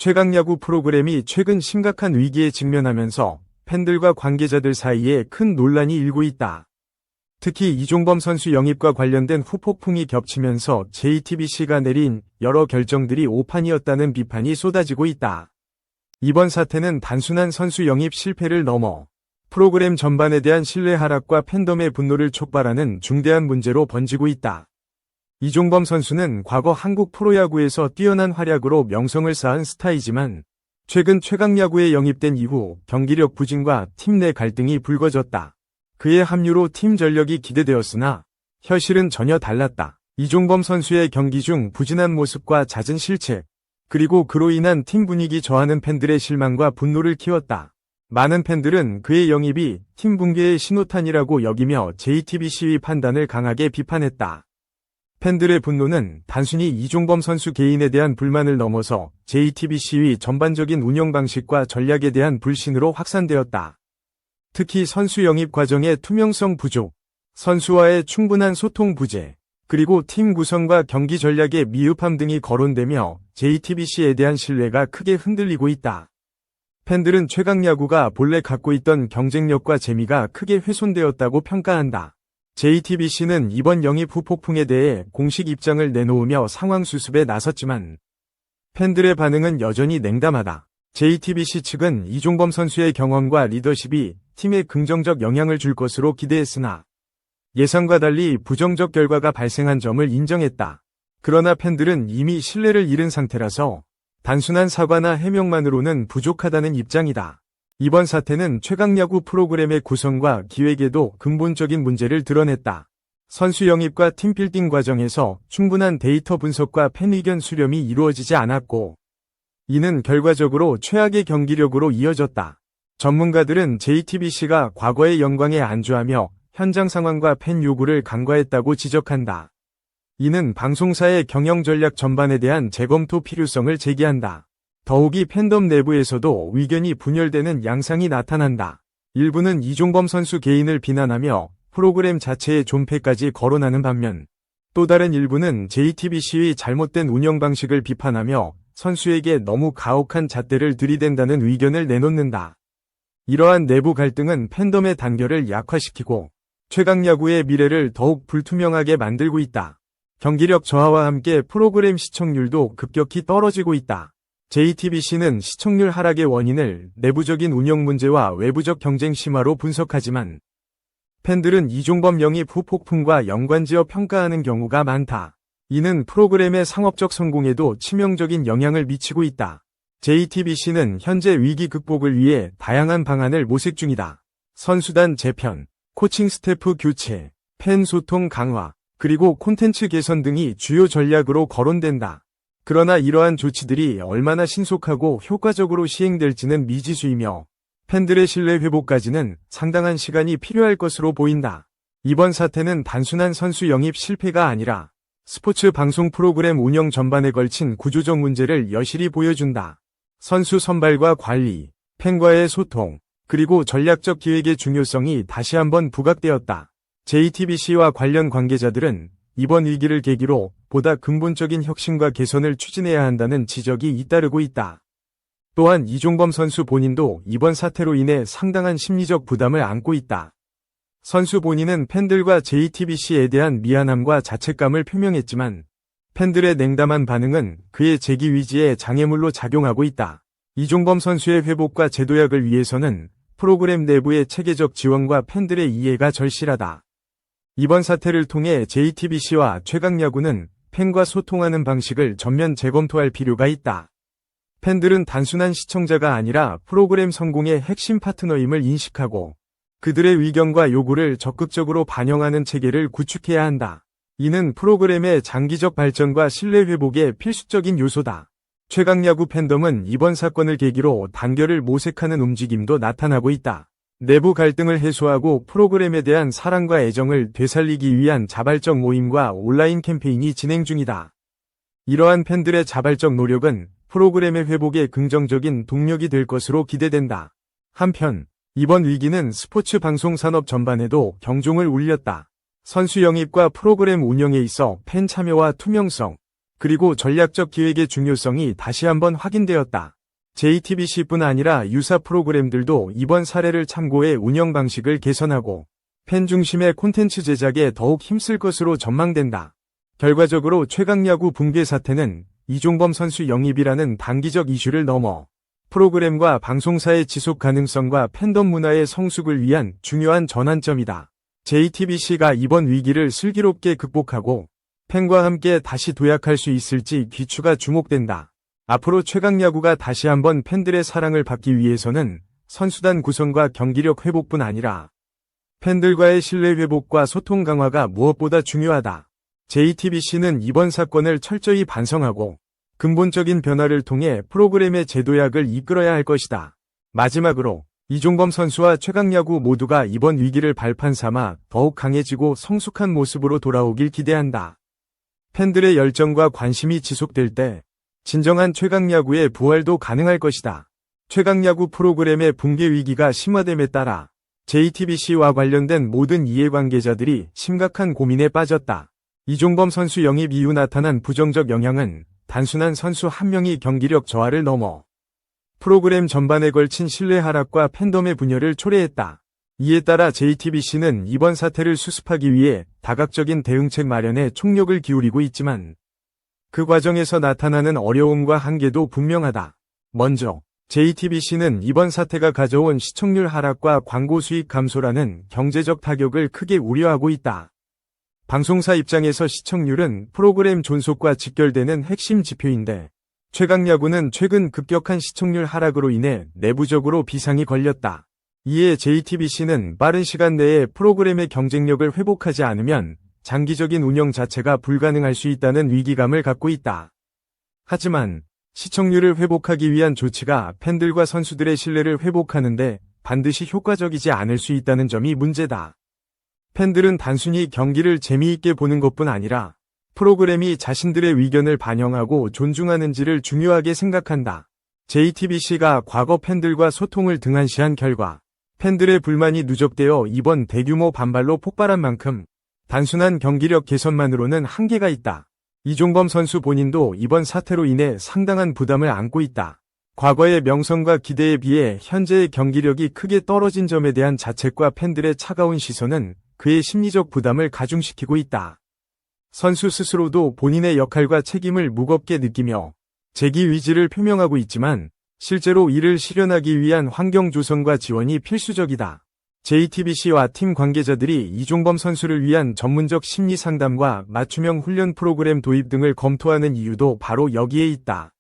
최강야구 프로그램이 최근 심각한 위기에 직면하면서 팬들과 관계자들 사이에 큰 논란이 일고 있다. 특히 이종범 선수 영입과 관련된 후폭풍이 겹치면서 JTBC가 내린 여러 결정들이 오판이었다는 비판이 쏟아지고 있다. 이번 사태는 단순한 선수 영입 실패를 넘어 프로그램 전반에 대한 신뢰 하락과 팬덤의 분노를 촉발하는 중대한 문제로 번지고 있다. 이종범 선수는 과거 한국 프로야구에서 뛰어난 활약으로 명성을 쌓은 스타이지만 최근 최강야구에 영입된 이후 경기력 부진과 팀 내 갈등이 불거졌다. 그의 합류로 팀 전력이 기대되었으나 현실은 전혀 달랐다. 이종범 선수의 경기 중 부진한 모습과 잦은 실책, 그리고 그로 인한 팀 분위기 저하는 팬들의 실망과 분노를 키웠다. 많은 팬들은 그의 영입이 팀 붕괴의 신호탄이라고 여기며 JTBC의 판단을 강하게 비판했다. 팬들의 분노는 단순히 이종범 선수 개인에 대한 불만을 넘어서 JTBC의 전반적인 운영 방식과 전략에 대한 불신으로 확산되었다. 특히 선수 영입 과정의 투명성 부족, 선수와의 충분한 소통 부재, 그리고 팀 구성과 경기 전략의 미흡함 등이 거론되며 JTBC에 대한 신뢰가 크게 흔들리고 있다. 팬들은 최강야구가 본래 갖고 있던 경쟁력과 재미가 크게 훼손되었다고 평가한다. JTBC는 이번 영입 후폭풍에 대해 공식 입장을 내놓으며 상황 수습에 나섰지만 팬들의 반응은 여전히 냉담하다. JTBC 측은 이종범 선수의 경험과 리더십이 팀에 긍정적 영향을 줄 것으로 기대했으나 예상과 달리 부정적 결과가 발생한 점을 인정했다. 그러나 팬들은 이미 신뢰를 잃은 상태라서 단순한 사과나 해명만으로는 부족하다는 입장이다. 이번 사태는 최강야구 프로그램의 구성과 기획에도 근본적인 문제를 드러냈다. 선수 영입과 팀 빌딩 과정에서 충분한 데이터 분석과 팬 의견 수렴이 이루어지지 않았고, 이는 결과적으로 최악의 경기력으로 이어졌다. 전문가들은 JTBC가 과거의 영광에 안주하며 현장 상황과 팬 요구를 간과했다고 지적한다. 이는 방송사의 경영 전략 전반에 대한 재검토 필요성을 제기한다. 더욱이 팬덤 내부에서도 의견이 분열되는 양상이 나타난다. 일부는 이종범 선수 개인을 비난하며 프로그램 자체의 존폐까지 거론하는 반면, 또 다른 일부는 JTBC의 잘못된 운영 방식을 비판하며 선수에게 너무 가혹한 잣대를 들이댄다는 의견을 내놓는다. 이러한 내부 갈등은 팬덤의 단결을 약화시키고 최강야구의 미래를 더욱 불투명하게 만들고 있다. 경기력 저하와 함께 프로그램 시청률도 급격히 떨어지고 있다. JTBC는 시청률 하락의 원인을 내부적인 운영 문제와 외부적 경쟁 심화로 분석하지만 팬들은 이종범 영입 후 폭풍과 연관지어 평가하는 경우가 많다. 이는 프로그램의 상업적 성공에도 치명적인 영향을 미치고 있다. JTBC는 현재 위기 극복을 위해 다양한 방안을 모색 중이다. 선수단 재편, 코칭 스태프 교체, 팬 소통 강화, 그리고 콘텐츠 개선 등이 주요 전략으로 거론된다. 그러나 이러한 조치들이 얼마나 신속하고 효과적으로 시행될지는 미지수이며 팬들의 신뢰 회복까지는 상당한 시간이 필요할 것으로 보인다. 이번 사태는 단순한 선수 영입 실패가 아니라 스포츠 방송 프로그램 운영 전반에 걸친 구조적 문제를 여실히 보여준다. 선수 선발과 관리, 팬과의 소통, 그리고 전략적 기획의 중요성이 다시 한번 부각되었다. JTBC와 관련 관계자들은 이번 위기를 계기로 보다 근본적인 혁신과 개선을 추진해야 한다는 지적이 잇따르고 있다. 또한 이종범 선수 본인도 이번 사태로 인해 상당한 심리적 부담을 안고 있다. 선수 본인은 팬들과 JTBC에 대한 미안함과 자책감을 표명했지만 팬들의 냉담한 반응은 그의 재기 위지에 장애물로 작용하고 있다. 이종범 선수의 회복과 재도약을 위해서는 프로그램 내부의 체계적 지원과 팬들의 이해가 절실하다. 이번 사태를 통해 JTBC와 최강야구는 팬과 소통하는 방식을 전면 재검토할 필요가 있다. 팬들은 단순한 시청자가 아니라 프로그램 성공의 핵심 파트너임을 인식하고 그들의 의견과 요구를 적극적으로 반영하는 체계를 구축해야 한다. 이는 프로그램의 장기적 발전과 신뢰 회복의 필수적인 요소다. 최강야구 팬덤은 이번 사건을 계기로 단결을 모색하는 움직임도 나타나고 있다. 내부 갈등을 해소하고 프로그램에 대한 사랑과 애정을 되살리기 위한 자발적 모임과 온라인 캠페인이 진행 중이다. 이러한 팬들의 자발적 노력은 프로그램의 회복에 긍정적인 동력이 될 것으로 기대된다. 한편 이번 위기는 스포츠 방송 산업 전반에도 경종을 울렸다. 선수 영입과 프로그램 운영에 있어 팬 참여와 투명성, 그리고 전략적 기획의 중요성이 다시 한번 확인되었다. JTBC뿐 아니라 유사 프로그램들도 이번 사례를 참고해 운영 방식을 개선하고 팬 중심의 콘텐츠 제작에 더욱 힘쓸 것으로 전망된다. 결과적으로 최강야구 붕괴 사태는 이종범 선수 영입이라는 단기적 이슈를 넘어 프로그램과 방송사의 지속 가능성과 팬덤 문화의 성숙을 위한 중요한 전환점이다. JTBC가 이번 위기를 슬기롭게 극복하고 팬과 함께 다시 도약할 수 있을지 귀추가 주목된다. 앞으로 최강야구가 다시 한번 팬들의 사랑을 받기 위해서는 선수단 구성과 경기력 회복뿐 아니라 팬들과의 신뢰 회복과 소통 강화가 무엇보다 중요하다. JTBC는 이번 사건을 철저히 반성하고 근본적인 변화를 통해 프로그램의 재도약을 이끌어야 할 것이다. 마지막으로 이종범 선수와 최강야구 모두가 이번 위기를 발판 삼아 더욱 강해지고 성숙한 모습으로 돌아오길 기대한다. 팬들의 열정과 관심이 지속될 때 진정한 최강야구의 부활도 가능할 것이다. 최강야구 프로그램의 붕괴 위기가 심화됨에 따라 JTBC와 관련된 모든 이해관계자들이 심각한 고민에 빠졌다. 이종범 선수 영입 이후 나타난 부정적 영향은 단순한 선수 한 명이 경기력 저하를 넘어 프로그램 전반에 걸친 신뢰 하락과 팬덤의 분열을 초래했다. 이에 따라 JTBC는 이번 사태를 수습하기 위해 다각적인 대응책 마련에 총력을 기울이고 있지만 그 과정에서 나타나는 어려움과 한계도 분명하다. 먼저 JTBC는 이번 사태가 가져온 시청률 하락과 광고 수익 감소라는 경제적 타격을 크게 우려하고 있다. 방송사 입장에서 시청률은 프로그램 존속과 직결되는 핵심 지표인데 최강야구는 최근 급격한 시청률 하락으로 인해 내부적으로 비상이 걸렸다. 이에 JTBC는 빠른 시간 내에 프로그램의 경쟁력을 회복하지 않으면 장기적인 운영 자체가 불가능할 수 있다는 위기감을 갖고 있다. 하지만 시청률을 회복하기 위한 조치가 팬들과 선수들의 신뢰를 회복하는데 반드시 효과적이지 않을 수 있다는 점이 문제다. 팬들은 단순히 경기를 재미있게 보는 것뿐 아니라 프로그램이 자신들의 의견을 반영하고 존중하는지를 중요하게 생각한다. JTBC가 과거 팬들과 소통을 등한시한 결과 팬들의 불만이 누적되어 이번 대규모 반발로 폭발한 만큼 단순한 경기력 개선만으로는 한계가 있다. 이종범 선수 본인도 이번 사태로 인해 상당한 부담을 안고 있다. 과거의 명성과 기대에 비해 현재의 경기력이 크게 떨어진 점에 대한 자책과 팬들의 차가운 시선은 그의 심리적 부담을 가중시키고 있다. 선수 스스로도 본인의 역할과 책임을 무겁게 느끼며 재기 의지를 표명하고 있지만 실제로 이를 실현하기 위한 환경 조성과 지원이 필수적이다. JTBC와 팀 관계자들이 이종범 선수를 위한 전문적 심리 상담과 맞춤형 훈련 프로그램 도입 등을 검토하는 이유도 바로 여기에 있다.